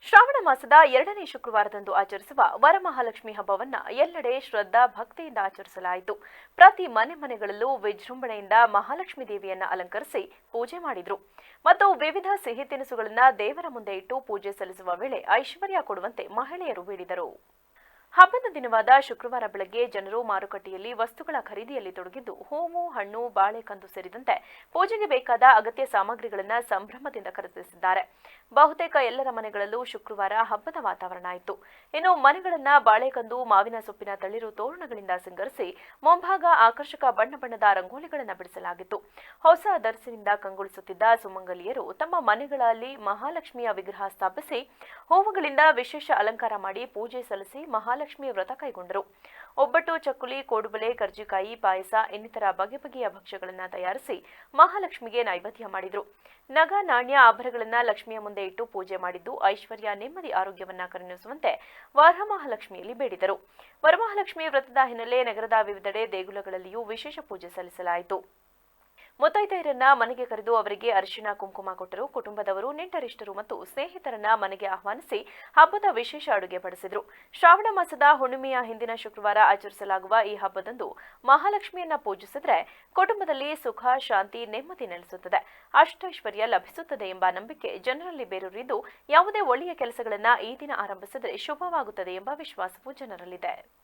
ಶ್ರಾವಣ ಮಾಸದ 2ನೇ ಶುಕ್ರವಾರದಂದು ಆಚರಿಸುವ ವರಮಹಾಲಕ್ಷ್ಮಿ ಹಬ್ಬವನ್ನ ಎಲ್ಲೆಡೆ ಶ್ರದ್ಧಾ ಭಕ್ತಿಯಿಂದ ಆಚರಿಸಲಾಯಿತು. ಪ್ರತಿ ಮನೆಗಳಲ್ಲೂ ವಿಜೃಂಭಣೆಯಿಂದ ಮಹಾಲಕ್ಷ್ಮಿ ದೇವಿಯನ್ನ ಅಲಂಕರಿಸಿ ಪೂಜೆ ಮಾಡಿದ್ರು ಮತ್ತು ವಿವಿಧ ಸಿಹಿ ತಿನಿಸುಗಳನ್ನ ದೇವರ ಮುಂದೆ ಇಟ್ಟು ಪೂಜೆ ಸಲ್ಲಿಸುವ ವೇಳೆ ಐಶ್ವರ್ಯ ಕೊಡುವಂತೆ ಮಹಿಳೆಯರು ಬೇಡಿದರು. ಹಬ್ಬದ ದಿನವಾದ ಶುಕ್ರವಾರ ಬೆಳಗ್ಗೆ ಜನರು ಮಾರುಕಟ್ಟೆಯಲ್ಲಿ ವಸ್ತುಗಳ ಖರೀದಿಯಲ್ಲಿ ತೊಡಗಿದ್ದು ಹೂವು, ಹಣ್ಣು, ಬಾಳೆಕಂದು ಸೇರಿದಂತೆ ಪೂಜೆಗೆ ಬೇಕಾದ ಅಗತ್ಯ ಸಾಮಗ್ರಿಗಳನ್ನು ಸಂಭ್ರಮದಿಂದ ಖರೀದಿಸಿದ್ದಾರೆ. ಬಹುತೇಕ ಎಲ್ಲರ ಮನೆಗಳಲ್ಲೂ ಶುಕ್ರವಾರ ಹಬ್ಬದ ವಾತಾವರಣ ಇತ್ತು. ಇನ್ನು ಮನೆಗಳನ್ನ ಬಾಳೆಕಂದು, ಮಾವಿನ ಸೊಪ್ಪಿನ ತಳಿರು ತೋರಣಗಳಿಂದ ಸಿಂಗರಿಸಿ ಮುಂಭಾಗ ಆಕರ್ಷಕ ಬಣ್ಣ ಬಣ್ಣದ ರಂಗೋಲಿಗಳನ್ನು ಬಿಡಿಸಲಾಗಿತ್ತು. ಹೊಸ ದರ್ಸಿನಿಂದ ಕಂಗೊಳಿಸುತ್ತಿದ್ದ ಸುಮಂಗಲಿಯರು ತಮ್ಮ ಮನೆಗಳಲ್ಲಿ ಮಹಾಲಕ್ಷ್ಮಿಯ ವಿಗ್ರಹ ಸ್ಥಾಪಿಸಿ ಹೂವುಗಳಿಂದ ವಿಶೇಷ ಅಲಂಕಾರ ಮಾಡಿ ಪೂಜೆ ಸಲ್ಲಿಸಿ ಮಹಾಲಕ್ಷ್ಮಿ ವ್ರತ ಕೈಗೊಂಡರು. ಒಬ್ಬಟ್ಟು, ಚಕ್ಕುಲಿ, ಕೋಡುಬಳೆ, ಕರ್ಜಿಕಾಯಿ, ಪಾಯಸ ಇನ್ನಿತರ ಬಗೆ ಬಗೆಯ ಭಕ್ಷ್ಯಗಳನ್ನು ತಯಾರಿಸಿ ಮಹಾಲಕ್ಷ್ಮಿಗೆ ನೈವೇದ್ಯ ಮಾಡಿದರು. ನಗ, ನಾಣ್ಯ, ಆಭರಣಗಳನ್ನು ಲಕ್ಷ್ಮಿಯ ಮುಂದೆ ಇಟ್ಟು ಪೂಜೆ ಮಾಡಿದ್ದು ಐಶ್ವರ್ಯ, ನೆಮ್ಮದಿ, ಆರೋಗ್ಯವನ್ನ ಕರುಣಿಸುವಂತೆ ವರಮಹಾಲಕ್ಷ್ಮಿಯಲ್ಲಿ ಬೇಡಿದರು. ವರಮಹಾಲಕ್ಷ್ಮಿ ವ್ರತದ ಹಿನ್ನೆಲೆ ನಗರದ ವಿವಿಧೆಡೆ ದೇಗುಲಗಳಲ್ಲಿಯೂ ವಿಶೇಷ ಪೂಜೆ ಸಲ್ಲಿಸಲಾಯಿತು. ಮುತ್ತೈದೆಯರನ್ನ ಮನೆಗೆ ಕರೆದು ಅವರಿಗೆ ಅರಿಶಿಣ, ಕುಂಕುಮ ಕೊಟ್ಟರು. ಕುಟುಂಬದವರು, ನೆಂಟರಿಷ್ಟರು ಮತ್ತು ಸ್ನೇಹಿತರನ್ನ ಮನೆಗೆ ಆಹ್ವಾನಿಸಿ ಹಬ್ಬದ ವಿಶೇಷ ಅಡುಗೆ ಬಡಿಸಿದ್ರು. ಶ್ರಾವಣ ಮಾಸದ ಹುಣ್ಣಿಮೆಯ ಹಿಂದಿನ ಶುಕ್ರವಾರ ಆಚರಿಸಲಾಗುವ ಈ ಹಬ್ಬದಂದು ಮಹಾಲಕ್ಷ್ಮಿಯನ್ನ ಪೂಜಿಸಿದ್ರೆ ಕುಟುಂಬದಲ್ಲಿ ಸುಖ, ಶಾಂತಿ, ನೆಮ್ಮದಿ ನೆಲೆಸುತ್ತದೆ, ಅಷ್ಟೈಶ್ವರ್ಯ ಲಭಿಸುತ್ತದೆ ಎಂಬ ನಂಬಿಕೆ ಜನರಲ್ಲಿ ಬೇರೂರಿದ್ದು ಯಾವುದೇ ಒಳ್ಳೆಯ ಕೆಲಸಗಳನ್ನ ಈ ದಿನ ಆರಂಭಿಸಿದರೆ ಶುಭವಾಗುತ್ತದೆ ಎಂಬ ವಿಶ್ವಾಸವೂ ಜನರಲ್ಲಿದೆ.